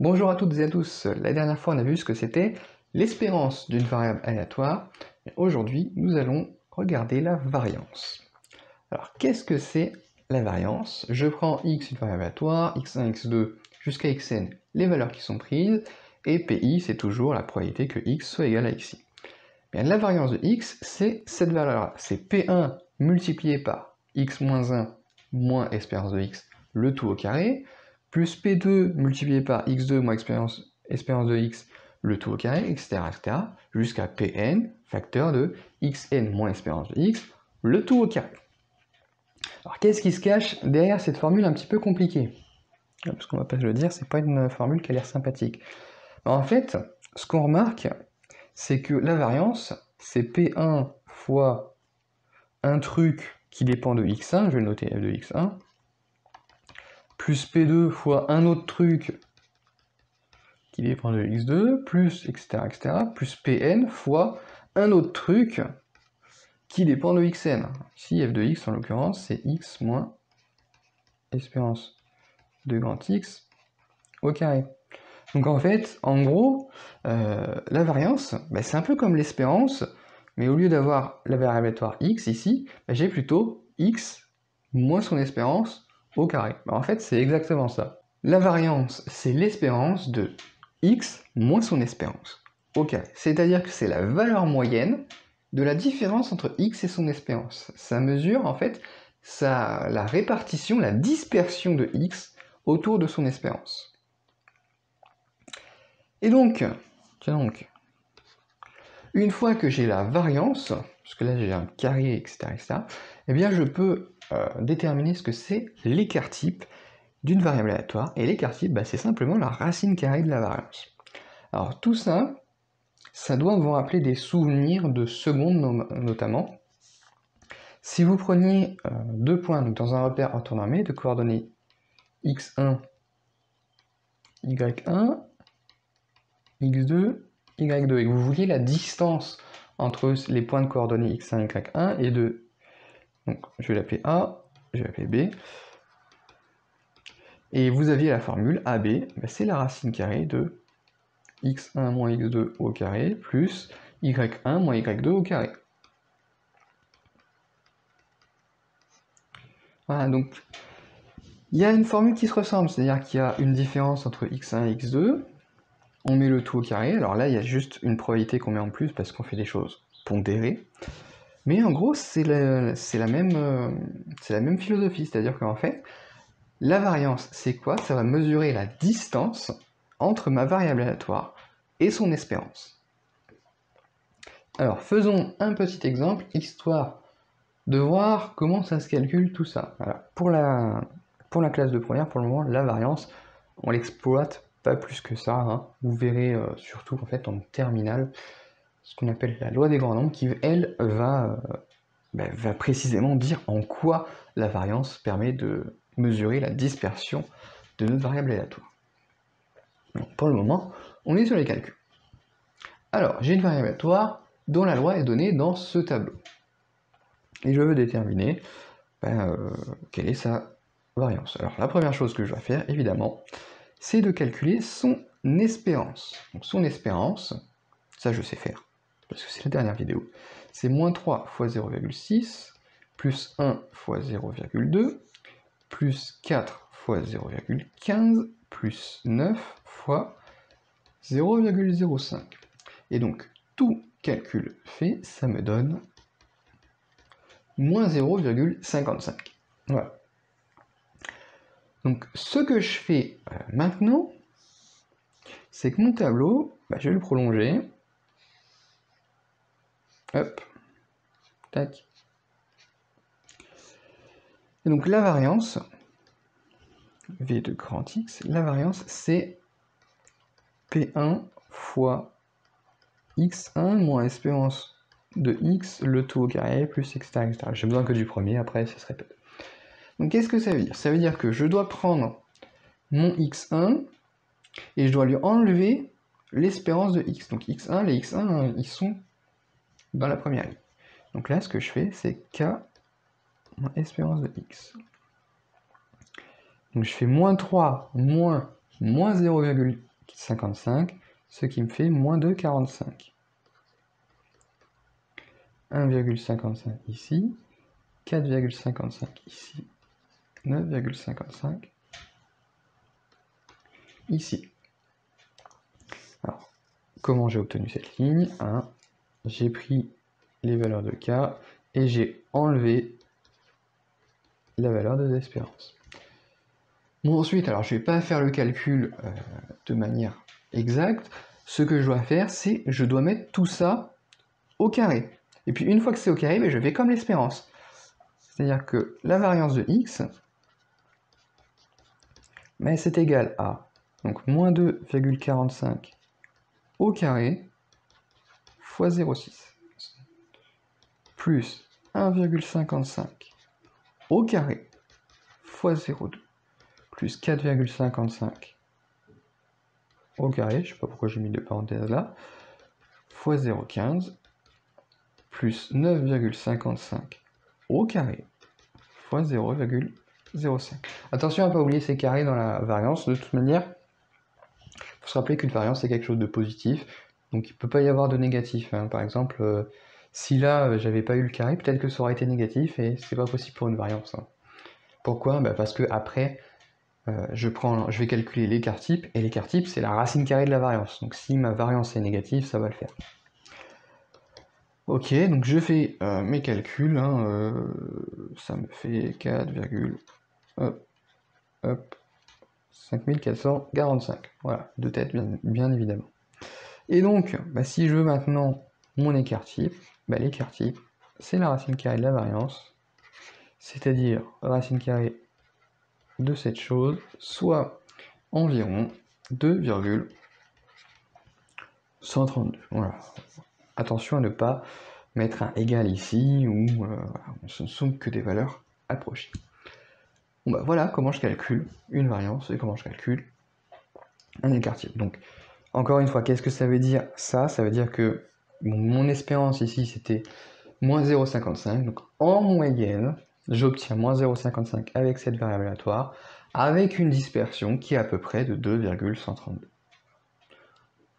Bonjour à toutes et à tous. La dernière fois, on a vu ce que c'était l'espérance d'une variable aléatoire. Aujourd'hui, nous allons regarder la variance. Alors, qu'est-ce que c'est la variance? Je prends x, une variable aléatoire, x1, x2, jusqu'à xn, les valeurs qui sont prises, et pi, c'est toujours la probabilité que x soit égal à xi. Bien, la variance de x, c'est cette valeur-là. C'est p1 multiplié par x moins 1 moins espérance de x, le tout au carré, plus p2 multiplié par x2 moins espérance de x, le tout au carré, etc., jusqu'à pn, facteur de xn moins espérance de x, le tout au carré. Alors qu'est-ce qui se cache derrière cette formule un petit peu compliquée? Parce qu'on va pas se le dire, c'est pas une formule qui a l'air sympathique. Alors, en fait, ce qu'on remarque, c'est que la variance, c'est P1 fois un truc qui dépend de x1, je vais le noter f de x1, plus P2 fois un autre truc qui dépend de x2, plus etc., plus Pn fois un autre truc qui dépend de xn. Ici, f de x, en l'occurrence, c'est x moins espérance de grand x au carré. Donc en fait, en gros, la variance, c'est un peu comme l'espérance, mais au lieu d'avoir la variable aléatoire x ici, j'ai plutôt x moins son espérance au carré. En fait, c'est exactement ça. La variance, c'est l'espérance de x moins son espérance au carré. C'est-à-dire que c'est la valeur moyenne de la différence entre x et son espérance. Ça mesure en fait la répartition, la dispersion de x autour de son espérance. Et donc, une fois que j'ai la variance, parce que là j'ai un carré, etc., eh bien je peux déterminer ce que c'est l'écart type d'une variable aléatoire. Et l'écart type, c'est simplement la racine carrée de la variance. Alors tout ça, ça doit vous rappeler des souvenirs de seconde notamment. Si vous preniez deux points donc dans un repère orthonormé de coordonnées x1, y1, x2, y2, et que vous vouliez la distance entre les points de coordonnées x1, y1 et 2. Donc je vais l'appeler A, je vais l'appeler B. Et vous aviez la formule AB, c'est la racine carrée de x1 moins x2 au carré plus y1 moins y2 au carré. Voilà, donc il y a une formule qui se ressemble, c'est-à-dire qu'il y a une différence entre x1 et x2, on met le tout au carré, alors là il y a juste une probabilité qu'on met en plus parce qu'on fait des choses pondérées, mais en gros c'est la même philosophie, c'est-à-dire qu'en fait, la variance c'est quoi? Ça va mesurer la distance entre ma variable aléatoire et son espérance. Alors faisons un petit exemple, histoire de voir comment ça se calcule tout ça. Voilà. Pour la classe de première, pour le moment, la variance, on l'exploite pas plus que ça. Hein. Vous verrez surtout en fait en terminale ce qu'on appelle la loi des grands nombres, qui elle va précisément dire en quoi la variance permet de mesurer la dispersion de notre variable aléatoire. Donc, pour le moment, on est sur les calculs. Alors, j'ai une variable aléatoire dont la loi est donnée dans ce tableau. Et je veux déterminer quelle est sa variance. Alors la première chose que je dois faire, évidemment, c'est de calculer son espérance. Donc son espérance, ça je sais faire, parce que c'est la dernière vidéo, c'est moins 3 fois 0,6, plus 1 fois 0,2, plus 4 fois 0,15, plus 9 fois 0,05. Et donc, tout calcul fait, ça me donne moins 0,55. Voilà. Donc ce que je fais maintenant, c'est que mon tableau, je vais le prolonger. Hop. Tac. Et donc la variance, V de grand X, la variance c'est P1 fois X1 moins espérance de X, le tout au carré, plus etc. J'ai besoin que du premier, après ça se répète. Donc qu'est-ce que ça veut dire? Ça veut dire que je dois prendre mon X1 et je dois lui enlever l'espérance de X. Donc X1, les X1, ils sont dans la première ligne. Donc là, ce que je fais, c'est K moins espérance de X. Donc je fais moins 3 moins 0,5 55, ce qui me fait moins 2,45. 1,55 ici, 4,55 ici, 9,55 ici. Alors, comment j'ai obtenu cette ligne? J'ai pris les valeurs de K et j'ai enlevé la valeur de D'Espérance. Bon, ensuite, alors je ne vais pas faire le calcul de manière exacte. Ce que je dois faire, c'est je dois mettre tout ça au carré. Et puis une fois que c'est au carré, je vais comme l'espérance. C'est-à-dire que la variance de x, c'est égal à donc, moins 2,45 au carré fois 0,6 plus 1,55 au carré fois 0,2 plus 4,55 au carré, je ne sais pas pourquoi j'ai mis deux parenthèses là, fois 0,15 plus 9,55 au carré fois 0,05. Attention à ne pas oublier ces carrés dans la variance, de toute manière, il faut se rappeler qu'une variance c'est quelque chose de positif, donc il ne peut pas y avoir de négatif. Par exemple, si là j'avais pas eu le carré, peut-être que ça aurait été négatif et c'est pas possible pour une variance. Pourquoi? Parce que après, je vais calculer l'écart type, et l'écart type c'est la racine carrée de la variance. Donc si ma variance est négative, ça va le faire. Ok, donc je fais mes calculs, ça me fait 5445, voilà, de tête bien évidemment. Et donc, si je veux maintenant mon écart type, l'écart type, c'est la racine carrée de la variance, c'est-à-dire racine carrée de cette chose, soit environ 2,132. Voilà. Attention à ne pas mettre un égal ici, où ce ne sont que des valeurs approchées. Bon, voilà comment je calcule une variance et comment je calcule un écart type. Donc, encore une fois, qu'est-ce que ça veut dire? Ça veut dire que mon espérance ici, c'était moins 0,55. Donc, en moyenne, j'obtiens moins 0,55 avec cette variable aléatoire, avec une dispersion qui est à peu près de 2,132.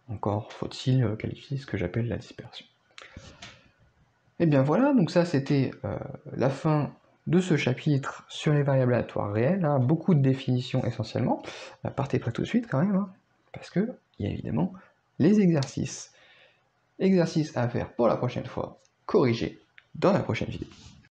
Encore faut-il qualifier ce que j'appelle la dispersion. Et bien voilà, donc ça c'était la fin de ce chapitre sur les variables aléatoires réelles, beaucoup de définitions essentiellement. Partez prêt tout de suite quand même, parce que il y a évidemment les exercices. Exercices à faire pour la prochaine fois, corrigés dans la prochaine vidéo.